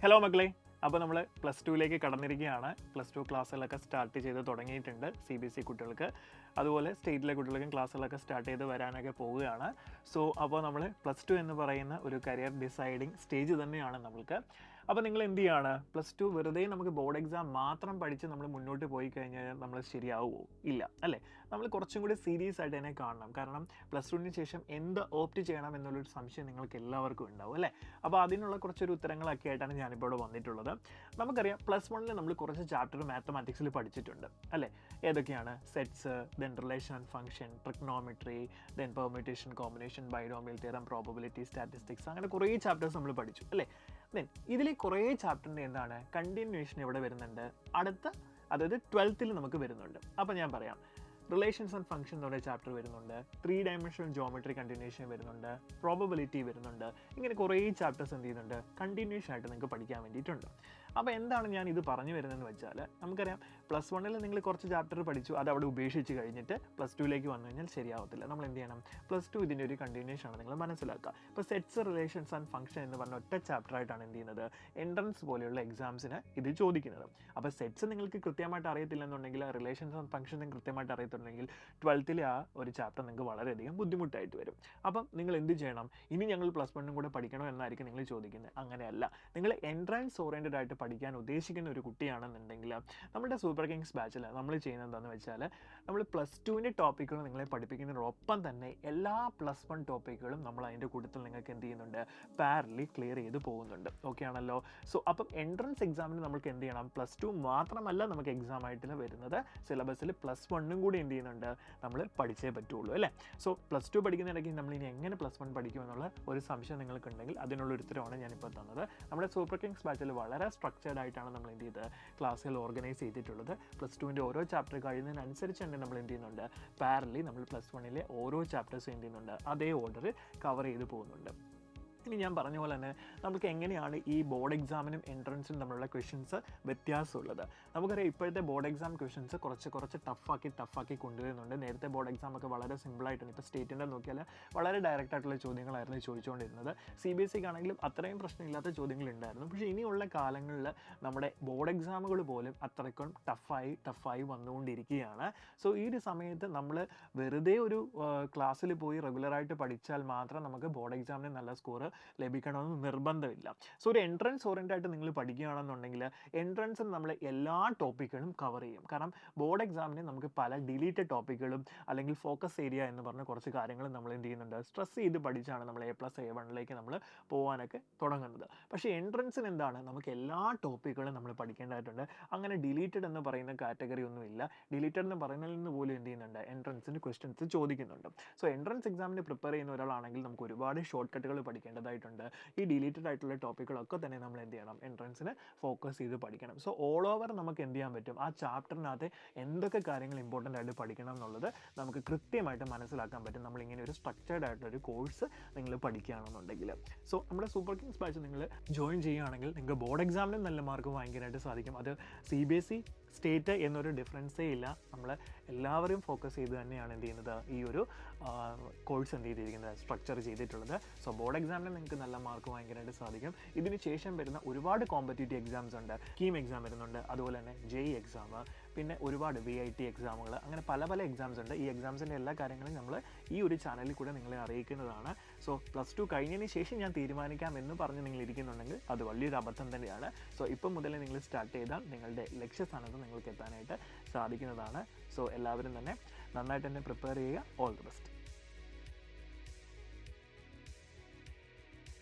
Hello മക്കളെ, അപ്പോൾ നമ്മൾ +2ലേക്ക് കടന്നിരിക്കുകയാണ്. +2 ക്ലാസ്സുകളൊക്കെ സ്റ്റാർട്ട് ചെയ്ത് തുടങ്ങിയിട്ടുണ്ട്. CBSE കുട്ടികൾക്ക്, അതുപോലെ സ്റ്റേറ്റിലെ കുട്ടികൾക്കും ക്ലാസ്സുകളൊക്കെ സ്റ്റാർട്ട് ചെയ്ത് വരാനൊക്കെ പോവുകയാണ്. അപ്പോൾ നമ്മൾ +2 എന്ന് പറയുന്ന ഒരു കരിയർ ഡിസൈഡിങ് സ്റ്റേജ് തന്നെയാണ് നമ്മൾക്ക്. അപ്പോൾ നിങ്ങൾ എന്ത് ചെയ്യാണ്, +2 വെറുതെ നമുക്ക് ബോർഡ് എക്സാം മാത്രം പഠിച്ച് നമ്മൾ മുന്നോട്ട് പോയി കഴിഞ്ഞാൽ നമ്മൾ ശരിയാവുമോ? ഇല്ല അല്ലേ? നമ്മൾ കുറച്ചും കൂടി സീരിയസ് ആയിട്ട് തന്നെ കാണണം. കാരണം +2ന് ശേഷം എന്ത് ഓപ്റ്റ് ചെയ്യണം എന്നുള്ളൊരു സംശയം നിങ്ങൾക്ക് എല്ലാവർക്കും ഉണ്ടാവും അല്ലേ? അപ്പോൾ അതിനുള്ള കുറച്ചൊരു ഉത്തരങ്ങളൊക്കെ ആയിട്ടാണ് ഞാനിപ്പോൾ ഇവിടെ വന്നിട്ടുള്ളത്. നമുക്കറിയാം +1ൽ നമ്മൾ കുറച്ച് ചാപ്റ്റർ മാത്തമാറ്റിക്സിൽ പഠിച്ചിട്ടുണ്ട് അല്ലേ? ഏതൊക്കെയാണ്? Sets, then relation and function, trigonometry, then permutation, combination, binomial theorem, probability, statistics, അങ്ങനെ കുറേ ചാപ്റ്റേഴ്സ് നമ്മൾ പഠിച്ചു അല്ലേ? ദെൻ ഇതിൽ കുറേ ചാപ്റ്ററിൻ്റെ എന്താണ് കണ്ടിന്യൂവേഷൻ ഇവിടെ വരുന്നുണ്ട്. അതായത് 12th നമുക്ക് വരുന്നുണ്ട്. അപ്പോൾ ഞാൻ പറയാം, റിലേഷൻസ് ആൻഡ് ഫംഗ്ഷൻ എന്ന് പറയുന്ന ചാപ്റ്റർ വരുന്നുണ്ട്, 3 ഡയമെൻഷണൽ ജോമെട്രി കണ്ടിന്യൂഷൻ വരുന്നുണ്ട്, പ്രോബബിലിറ്റി വരുന്നുണ്ട്. ഇങ്ങനെ കുറേ ചാപ്റ്റേഴ്സ് എന്ത് ചെയ്യുന്നുണ്ട്, കണ്ടിന്യൂഷൻ ആയിട്ട് നിങ്ങൾക്ക് പഠിക്കാൻ വേണ്ടിയിട്ടുണ്ട്. അപ്പോൾ എന്താണ് ഞാൻ ഇത് പറഞ്ഞു വരുന്നതെന്ന് വെച്ചാൽ, നമുക്കറിയാം +1ൽ നിങ്ങൾ കുറച്ച് ചാപ്റ്റർ പഠിച്ചു, അത് അവിടെ ഉപേക്ഷിച്ച് കഴിഞ്ഞിട്ട് +2ലേക്ക് വന്നു കഴിഞ്ഞാൽ ശരിയാവത്തില്ല. നമ്മൾ എന്ത് ചെയ്യണം, +2 ഇതിൻ്റെ ഒരു കണ്ടിന്യൂഷൻ ആണ് നിങ്ങൾ മനസ്സിലാക്കുക. ഇപ്പോൾ സെറ്റ്സ്, റിലേഷൻസ് ആൻഡ് ഫംഗ്ഷൻ എന്ന് പറഞ്ഞ ഒറ്റ ചാപ്റ്ററായിട്ടാണ് എന്ത് ചെയ്യുന്നത്, എൻട്രൻസ് പോലെയുള്ള എക്സാംസിന് ഇത് ചോദിക്കുന്നത്. അപ്പോൾ സെറ്റ്സ് നിങ്ങൾക്ക് കൃത്യമായിട്ട് അറിയത്തില്ലെന്നുണ്ടെങ്കിൽ, റിലേഷൻസ് ആൻഡ് ഫംഗ്ഷൻ കൃത്യമായിട്ട് അറിയത്തുണ്ടെങ്കിൽ 12ലെ ആ ഒരു ചാപ്റ്റർ നിങ്ങൾക്ക് വളരെയധികം ബുദ്ധിമുട്ടായിട്ട് വരും. അപ്പം നിങ്ങൾ എന്ത് ചെയ്യണം, ഇനി ഞങ്ങൾ +1 കൂടെ പഠിക്കണോ എന്നായിരിക്കും നിങ്ങൾ ചോദിക്കുന്നത്. അങ്ങനെയല്ല, നിങ്ങൾ എൻട്രൻസ് ഓറിയൻറ്റഡ് ആയിട്ട് പഠിക്കാൻ ഉദ്ദേശിക്കുന്ന ഒരു കുട്ടിയാണെന്നുണ്ടെങ്കിൽ, നമ്മുടെ സൂപ്പർ കിങ്സ് ബാച്ചിൽ നമ്മൾ ചെയ്യുന്നത് എന്താണെന്ന് വെച്ചാൽ, നമ്മൾ +2ൻ്റെ ടോപ്പിക്കുകൾ നിങ്ങളെ പഠിപ്പിക്കുന്നതിനൊപ്പം തന്നെ എല്ലാ +1 ടോപ്പിക്കുകളും നമ്മൾ അതിൻ്റെ കൂട്ടത്തിൽ നിങ്ങൾക്ക് എന്ത് ചെയ്യുന്നുണ്ട്, പാരലി ക്ലിയർ ചെയ്ത് പോകുന്നുണ്ട്. ഓക്കെ ആണല്ലോ? സോ അപ്പം എൻട്രൻസ് എക്സാമിന് നമുക്ക് എന്ത് ചെയ്യണം, +2 മാത്രമല്ല നമുക്ക് എക്സാം ആയിട്ട് വരുന്നത്, സിലബസിൽ +1 കൂടി എന്ത് ചെയ്യുന്നുണ്ട്, നമ്മൾ പഠിച്ചേ പറ്റുള്ളൂ അല്ലേ? സോ +2 പഠിക്കുന്നിടയ്ക്ക് നമ്മൾ ഇനി എങ്ങനെ +1 പഠിക്കുമെന്നുള്ള ഒരു സംശയം നിങ്ങൾക്കുണ്ടെങ്കിൽ അതിനുള്ളൊരു ഉത്തരവാണ് ഞാനിപ്പോൾ തന്നത്. നമ്മുടെ സൂപ്പർ കിങ്സ് ബാച്ചിൽ വളരെ സ്ട്രക്ചേർഡ് ആയിട്ടാണ് നമ്മൾ എന്ത് ചെയ്ത് ക്ലാസ്സുകൾ ഓർഗനൈസ് ചെയ്തിട്ടുള്ളത്. +2ൻ്റെ ഓരോ ചാപ്റ്റർ കഴിയുന്നതിനനുസരിച്ച് തന്നെ നമ്മൾ എന്ത് ചെയ്യുന്നുണ്ട്, പാരലി നമ്മൾ +1ലെ ഓരോ ചാപ്റ്റേഴ്സും എന്ത് ചെയ്യുന്നുണ്ട്, അതേ ഓർഡർ കവർ ചെയ്ത് പോകുന്നുണ്ട്. ഇനി ഞാൻ പറഞ്ഞ പോലെ തന്നെ നമുക്ക് എങ്ങനെയാണ് ഈ ബോർഡ് എക്സാമിനും എൻട്രൻസിനും തമ്മിലുള്ള ക്വസ്റ്റ്യൻസ് വ്യത്യാസമുള്ളത്. നമുക്കറിയാം ഇപ്പോഴത്തെ ബോർഡ് എക്സാം ക്വസ്റ്റ്യൻസ് കുറച്ച് ടഫാക്കി കൊണ്ടുവരുന്നുണ്ട്. നേരത്തെ ബോർഡ് എക്സാമൊക്കെ വളരെ സിമ്പിളായിട്ടാണ്. ഇപ്പോൾ സ്റ്റേറ്റിൻ്റെ നോക്കിയാൽ വളരെ ഡയറക്റ്റ് ആയിട്ടുള്ള ചോദ്യങ്ങളായിരുന്നു ചോദിച്ചുകൊണ്ടിരുന്നത്. CBSE ആണെങ്കിലും അത്രയും പ്രശ്നമില്ലാത്ത ചോദ്യങ്ങളുണ്ടായിരുന്നു. പക്ഷേ ഇനിയുള്ള കാലങ്ങളിൽ നമ്മുടെ ബോർഡ് എക്സാമുകൾ പോലും അത്രയ്ക്കും ടഫായി വന്നുകൊണ്ടിരിക്കുകയാണ്. സോ ഈ ഒരു സമയത്ത് നമ്മൾ വെറുതെ ഒരു ക്ലാസ്സിൽ പോയി റെഗുലറായിട്ട് പഠിച്ചാൽ മാത്രം നമുക്ക് ബോർഡ് എക്സാമിന് നല്ല സ്കോർ ലഭിക്കണമെന്ന് നിർബന്ധമില്ല. സോ ഒരു എൻട്രൻസ് ഓറിയൻറ്റഡ് ആയിട്ട് നിങ്ങൾ പഠിക്കുകയാണെന്നുണ്ടെങ്കിൽ എൻട്രൻസിൽ നമ്മൾ എല്ലാ ടോപ്പിക്കുകളും കവർ ചെയ്യും. കാരണം ബോർഡ് എക്സാമിന് നമുക്ക് പല ഡിലീറ്റഡ് ടോപ്പിക്കുകളും അല്ലെങ്കിൽ ഫോക്കസ് ഏരിയ എന്ന് പറഞ്ഞ കുറച്ച് കാര്യങ്ങളും നമ്മൾ എന്ത് ചെയ്യുന്നുണ്ട്, സ്ട്രെസ് ചെയ്ത് പഠിച്ചാണ് നമ്മൾ A+A1ലേക്ക് നമ്മൾ പോകാനൊക്കെ തുടങ്ങുന്നത്. പക്ഷേ എൻട്രൻസിന് എന്താണ്, നമുക്ക് എല്ലാ ടോപ്പിക്കുകളും നമ്മൾ പഠിക്കേണ്ടതായിട്ടുണ്ട്. അങ്ങനെ ഡിലീറ്റഡ് എന്ന് പറയുന്ന കാറ്റഗറി ഒന്നുമില്ല. ഡിലീറ്റഡ് എന്ന് പറയുന്നതിൽ നിന്ന് പോലും എന്ത് ചെയ്യുന്നുണ്ട്, എൻട്രൻസിന് ക്വസ്റ്റ്യൻസ് ചോദിക്കുന്നുണ്ട്. സോ എൻട്രൻസ് എക്സാമിന് പ്രിപ്പയർ ചെയ്യുന്ന ഒരാളാണെങ്കിൽ നമുക്ക് ഒരുപാട് ഷോർട്ട് കട്ടുകൾ പഠിക്കേണ്ടതായിട്ടുണ്ട്. ഈ ഡിലീറ്റഡ് ആയിട്ടുള്ള ടോപ്പിക്കുകളൊക്കെ തന്നെ നമ്മൾ എന്ത് ചെയ്യണം, എൻട്രൻസിന് ഫോക്കസ് ചെയ്ത് പഠിക്കണം. സോ ഓൾ ഓവർ നമുക്ക് എന്ത് ചെയ്യാൻ പറ്റും, ആ ചാപ്റ്ററിനകത്ത് എന്തൊക്കെ കാര്യങ്ങൾ ഇമ്പോർട്ടൻ്റ് ആയിട്ട് പഠിക്കണം എന്നുള്ളത് നമുക്ക് കൃത്യമായിട്ട് മനസ്സിലാക്കാൻ പറ്റും നമ്മളിങ്ങനെ ഒരു സ്ട്രക്ചേർഡ് ആയിട്ടുള്ളൊരു കോഴ്സ് നിങ്ങൾ പഠിക്കുകയാണെന്നുണ്ടെങ്കിൽ. സോ നമ്മുടെ സൂപ്പർ കിങ്സ് ബാച്ച് നിങ്ങൾ ജോയിൻ ചെയ്യുകയാണെങ്കിൽ നിങ്ങൾക്ക് ബോർഡ് എക്സാമിനും നല്ല മാർക്ക് വാങ്ങിക്കാനായിട്ട് സാധിക്കും. അത് CBSE സ്റ്റേറ്റ് എന്നൊരു ഡിഫറൻസേ ഇല്ല. നമ്മൾ എല്ലാവരും ഫോക്കസ് ചെയ്ത് തന്നെയാണ് എന്ത് ചെയ്യുന്നത്, ഈ ഒരു കോഴ്സ് എന്ത് ചെയ്തിരിക്കുന്നത്, സ്ട്രക്ചർ ചെയ്തിട്ടുള്ളത്. സോ ബോർഡ് എക്സാമിന് നിങ്ങൾക്ക് നല്ല മാർക്ക് വാങ്ങിക്കാനായിട്ട് സാധിക്കും. ഇതിന് ശേഷം വരുന്ന ഒരുപാട് കോമ്പറ്റേറ്റീവ് എക്സാംസ് ഉണ്ട്. കീം എക്സാം വരുന്നുണ്ട്, അതുപോലെ തന്നെ JEE എക്സാം, പിന്നെ ഒരുപാട് VIT എക്സാമുകൾ, അങ്ങനെ പല എക്സാംസ് ഉണ്ട്. ഈ എക്സാംസിൻ്റെ എല്ലാ കാര്യങ്ങളും നമ്മൾ ഈ ഒരു ചാനലിൽ കൂടെ നിങ്ങളെ അറിയിക്കുന്നതാണ്. സോ +2 കഴിഞ്ഞതിന് ശേഷം ഞാൻ തീരുമാനിക്കാം എന്ന് പറഞ്ഞ് നിങ്ങൾ ഇരിക്കുന്നുണ്ടെങ്കിൽ അത് വലിയൊരു അബദ്ധം തന്നെയാണ്. സോ ഇപ്പം മുതലേ നിങ്ങൾ സ്റ്റാർട്ട് ചെയ്താൽ നിങ്ങളുടെ ലക്ഷ്യസ്ഥാനത്ത് നിങ്ങൾക്ക് എത്താനായിട്ട് സാധിക്കുന്നതാണ്. സോ എല്ലാവരും തന്നെ നന്നായിട്ട് തന്നെ പ്രിപ്പയർ ചെയ്യുക. All the best.